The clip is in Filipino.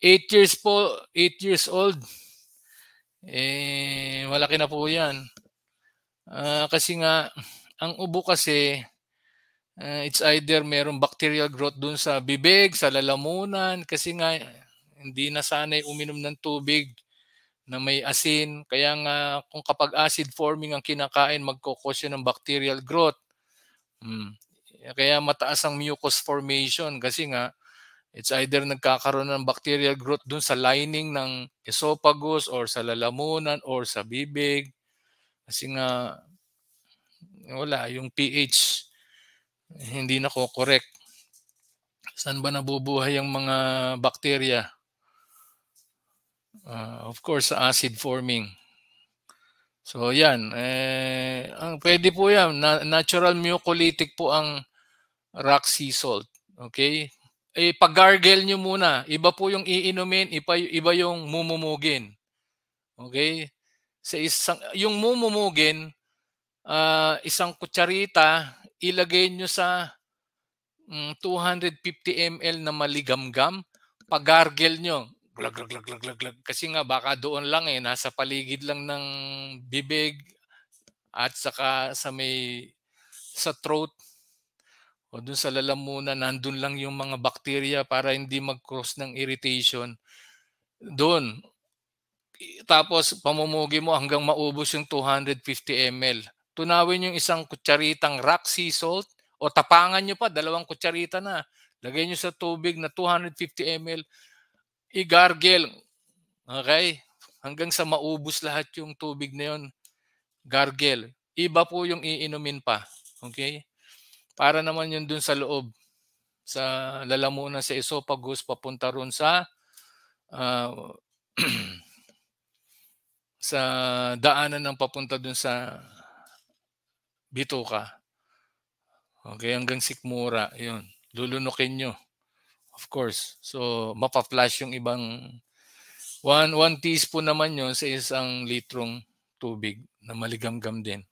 8 years po, 8 years old. Malaki na po 'yan. Kasi nga ang ubo kasi, it's either merong bacterial growth dun sa bibig, sa lalamunan kasi nga hindi nasanay uminom ng tubig na may asin. Kaya nga kung kapag acid forming ang kinakain, magko-cause yun ng bacterial growth. Kaya mataas ang mucus formation kasi nga it's either nagkakaroon ng bacterial growth dun sa lining ng esophagus or sa lalamunan or sa bibig. Kasi nga wala, yung pH hindi nako-correct. Saan ba nabubuhay ang mga bakterya? Of course, sa acid forming. So yan, ang pwede po yan, natural mucolytic po ang rock sea salt. Okay? Pag-gargle nyo muna. Iba po yung iinumin, iba yung mumumugin. Okay? Yung mumumugin, isang kutsarita, ilagay nyo sa 250 ml na maligamgam. Pag-gargle nyo, glag, glag, glag, glag, glag, glag. Kasi nga baka doon lang nasa paligid lang ng bibig at saka sa throat o dun sa lalamunan, nandun lang yung mga bakterya para hindi mag-cause ng irritation. Doon. Tapos pamumugi mo hanggang maubos yung 250 ml. Tunawin yung isang kutsaritang rock sea salt o tapangan nyo pa, 2 kutsarita na. Lagay nyo sa tubig na 250 ml. I-gargle. Okay? Hanggang sa maubos lahat yung tubig na yun. Gargle. Iba po yung iinumin pa. Okay? Para naman yun dun sa loob. Sa lalamunan, sa esophagus, papunta ron sa sa daanan ng papunta dun sa bituka. Okay, hanggang sikmura, yun. Lulunukin nyo. Of course. So, mapa-flash yung ibang 1 teaspoon naman yun sa 1 litrong tubig na maligamgam din.